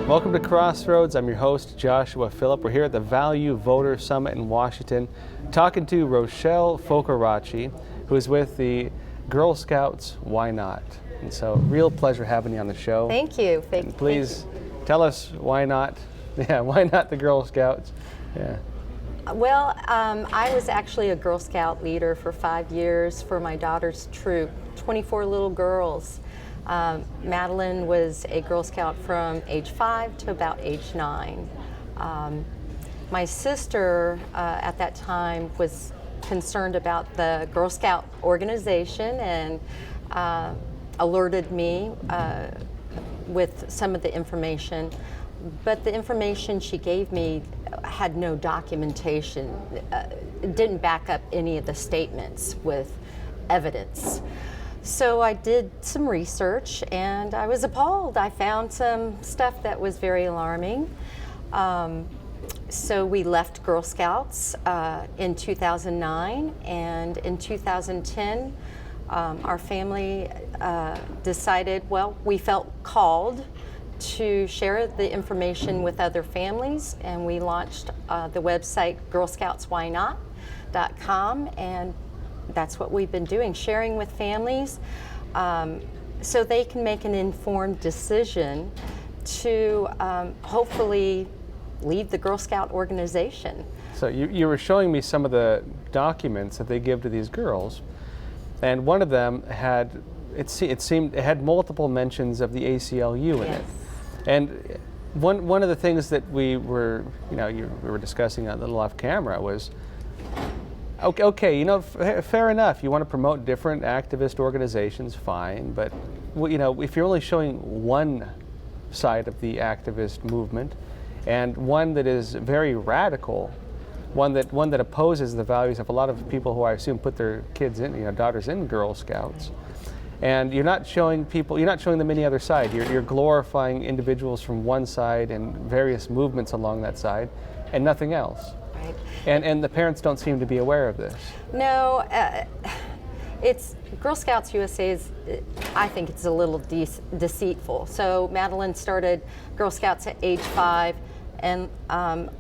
Welcome to Crossroads. I'm your host, Joshua Philipp. We're here at the Value Voter Summit in Washington, talking to Rochelle Focaracci, who is with the Girl Scouts Why Not? And so, real pleasure having you on the show. Thank you. Please tell us why not? Yeah, why not the Girl Scouts? Yeah. Well, I was actually a Girl Scout leader for 5 years for my daughter's troop, 24 little girls. Madeline was a Girl Scout from age 5 to about age 9. My sister at that time was concerned about the Girl Scout organization and alerted me with some of the information. But the information she gave me had no documentation. It didn't back up any of the statements with evidence. So I did some research and I was appalled. I found some stuff that was very alarming. So we left Girl Scouts in 2009, and in 2010 our family decided, well, we felt called to share the information with other families, and we launched the website girlscoutswhynot.com, and that's what we've been doing, sharing with families so they can make an informed decision to hopefully leave the Girl Scout organization. So you were showing me some of the documents that they give to these girls, and one of them had, it seemed, it had multiple mentions of the ACLU in it. And one of the things that we were discussing a little off camera was, okay, fair enough. You want to promote different activist organizations, fine. But if you're only showing one side of the activist movement, and one that is very radical, one that opposes the values of a lot of people who I assume put their kids in, daughters in Girl Scouts, and you're not showing them any other side. You're glorifying individuals from one side and various movements along that side, and nothing else. Right. And the parents don't seem to be aware of this. No, it's Girl Scouts USA is, I think it's a little deceitful. So Madeline started Girl Scouts at age 5, and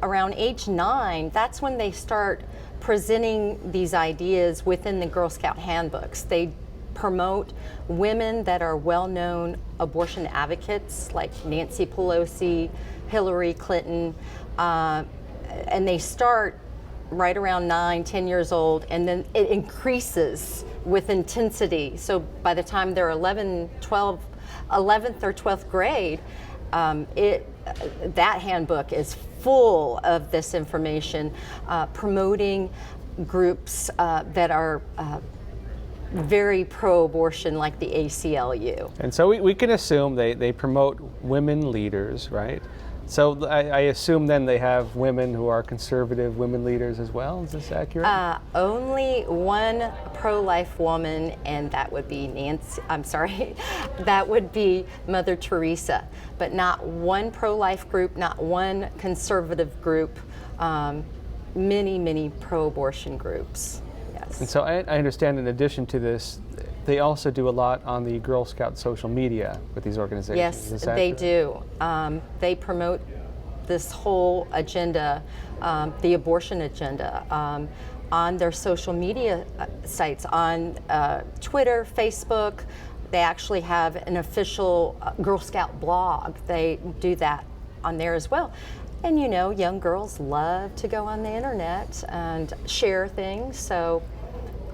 around age 9, that's when they start presenting these ideas within the Girl Scout handbooks. They promote women that are well-known abortion advocates like Nancy Pelosi, Hillary Clinton, and they start right around 9, 10 years old, and then it increases with intensity. So by the time they're 11th or 12th grade, that handbook is full of this information, promoting groups that are very pro-abortion, like the ACLU. And so we can assume they promote women leaders, right? So I assume then they have women who are conservative women leaders as well. Is this accurate? Only one pro-life woman, and that would be that would be Mother Teresa, but not one pro-life group, not one conservative group, many pro-abortion groups. Yes. And so I understand, in addition to this, they also do a lot on the Girl Scout social media with these organizations. Yes, they do. They promote this whole agenda, the abortion agenda, on their social media sites, on Twitter, Facebook. They actually have an official Girl Scout blog. They do that on there as well. And young girls love to go on the internet and share things. So.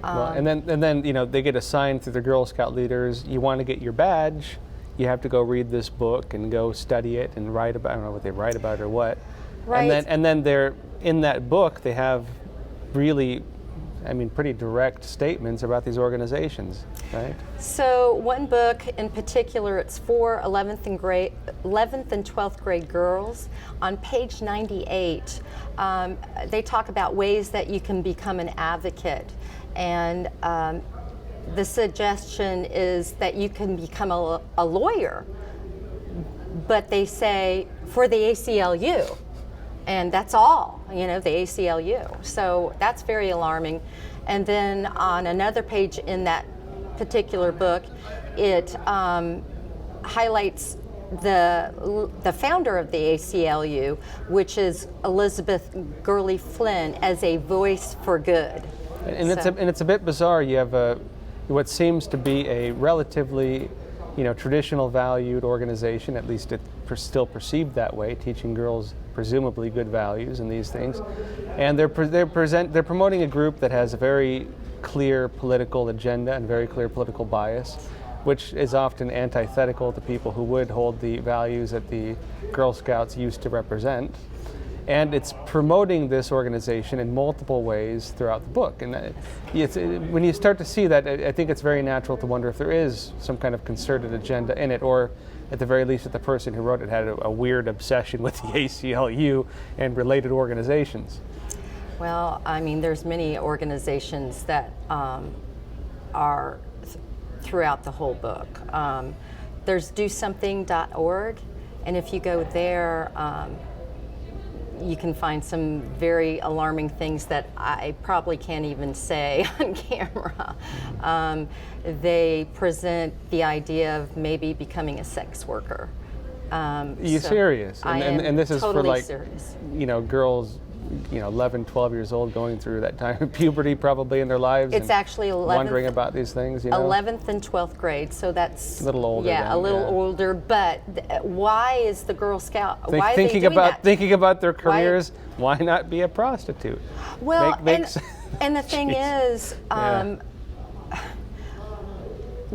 And then they get assigned to the Girl Scout leaders. You want to get your badge, you have to go read this book and go study it and write about. I don't know what they write about or what. Right. And then they're in that book. They have really, pretty direct statements about these organizations, right? So one book in particular, it's for 11th and 12th grade girls. On page 98, they talk about ways that you can become an advocate. And the suggestion is that you can become a lawyer, but they say for the ACLU, and that's all, the ACLU. So that's very alarming. And then on another page in that particular book, it highlights the founder of the ACLU, which is Elizabeth Gurley Flynn, as a voice for good. And it's a bit bizarre. You have what seems to be a relatively, traditional valued organization, at least it's still perceived that way, teaching girls presumably good values and these things, and they're promoting a group that has a very clear political agenda and very clear political bias, which is often antithetical to people who would hold the values that the Girl Scouts used to represent. And it's promoting this organization in multiple ways throughout the book. And when you start to see that, I think it's very natural to wonder if there is some kind of concerted agenda in it, or at the very least that the person who wrote it had a weird obsession with the ACLU and related organizations. Well, I mean, there's many organizations that are throughout the whole book. There's DoSomething.org, and if you go there, you can find some very alarming things that I probably can't even say on camera. They present the idea of maybe becoming a sex worker. You serious? And this is totally for serious. Girls 11, 12 years old, going through that time of puberty probably in their lives. It's actually 11th, wondering about these things. 11th and 12th grade, so that's a little older. Yeah, then, a little older. But why is the Girl Scout? Why thinking are they doing that? Thinking about their careers? Why not be a prostitute? Well, and the thing is,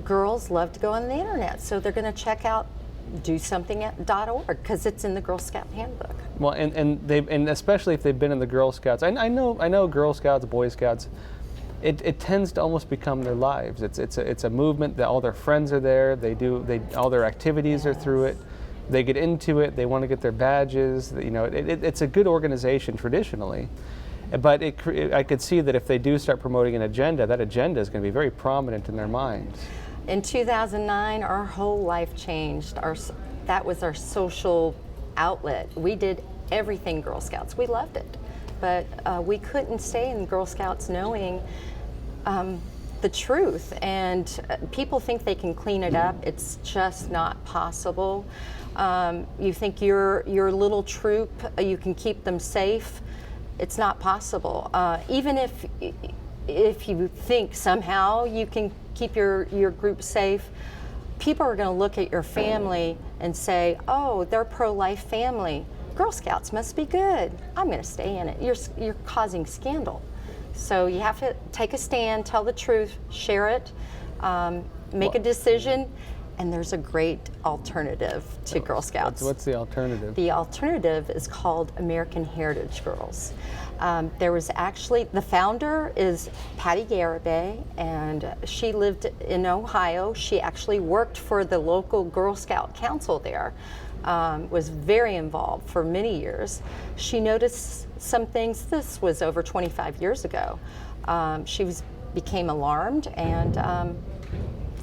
girls love to go on the internet, so they're going to check out DoSomething.org because it's in the Girl Scout handbook. Well, and especially if they've been in the Girl Scouts. I know Girl Scouts, Boy Scouts. It tends to almost become their lives. It's a movement that all their friends are there. All their activities are through it. They get into it. They want to get their badges. It's a good organization traditionally, but I could see that if they do start promoting an agenda, that agenda is going to be very prominent in their minds. In 2009, our whole life changed. That was our social outlet. We did everything Girl Scouts. We loved it. But we couldn't stay in Girl Scouts knowing the truth. And people think they can clean it up. It's just not possible. You think your little troop, you can keep them safe. It's not possible. Even if you think somehow you can keep your group safe, people are going to look at your family and say, oh, they're pro-life family. Girl Scouts must be good. I'm going to stay in it. You're causing scandal. So you have to take a stand, tell the truth, share it, make a decision, and there's a great alternative to Girl Scouts. What's the alternative? The alternative is called American Heritage Girls. There was actually, the founder is Patty Garibay, and she lived in Ohio. She actually worked for the local Girl Scout Council there, was very involved for many years. She noticed some things. This was over 25 years ago. She became alarmed and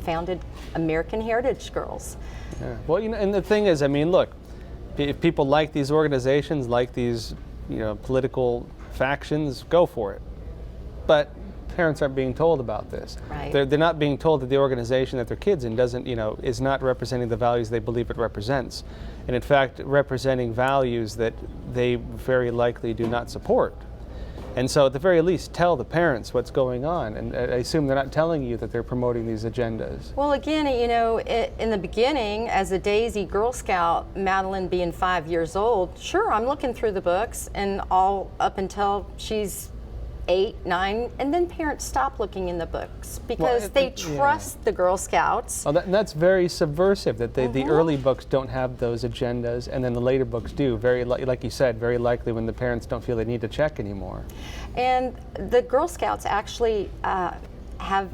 founded American Heritage Girls. Yeah. Well, and the thing is, I mean, look, if people like these organizations, like these, political factions, go for it. But parents aren't being told about this. Right. They're not being told that the organization that their kid's in is not representing the values they believe it represents, and in fact representing values that they very likely do not support. And so at the very least, tell the parents what's going on, and I assume they're not telling you that they're promoting these agendas. Well, again, in the beginning, as a Daisy Girl Scout, Madeline being 5 years old, sure, I'm looking through the books, and all up until she's 8, 9, and then parents stop looking in the books because they trust the Girl Scouts. Well, that's very subversive that the early books don't have those agendas, and then the later books do. Like you said, very likely when the parents don't feel they need to check anymore. And the Girl Scouts actually have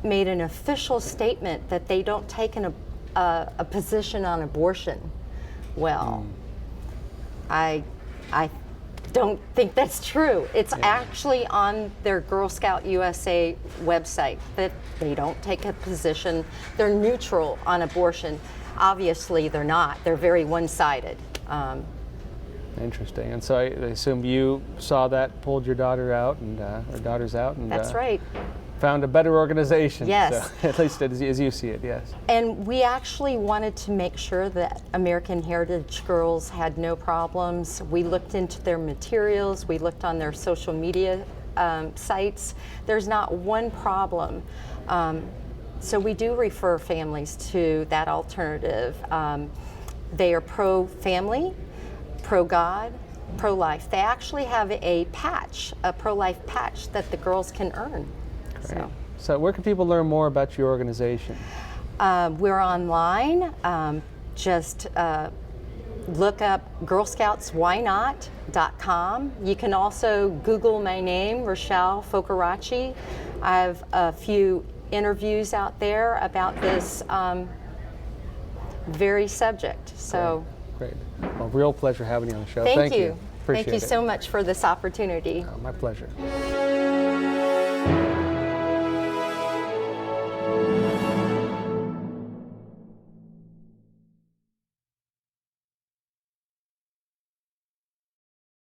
made an official statement that they don't take a position on abortion. Well, I don't think that's true. It's actually on their Girl Scout USA website that they don't take a position. They're neutral on abortion. Obviously, they're not. They're very one-sided. Interesting. And so I assume you saw that, pulled your daughter out, and or daughters out, and that's right. found a better organization. Yes. So, at least as you see it, yes. And we actually wanted to make sure that American Heritage Girls had no problems. We looked into their materials, we looked on their social media sites. There's not one problem. So we do refer families to that alternative. They are pro-family, pro-God, pro-life. They actually have a patch, a pro-life patch that the girls can earn. So where can people learn more about your organization? We're online. Just look up girlscoutswhynot.com. You can also Google my name, Rochelle Focaracci. I have a few interviews out there about this very subject. So great. Well, real pleasure having you on the show. Thank you. Appreciate Thank you it. so much for this opportunity. My pleasure.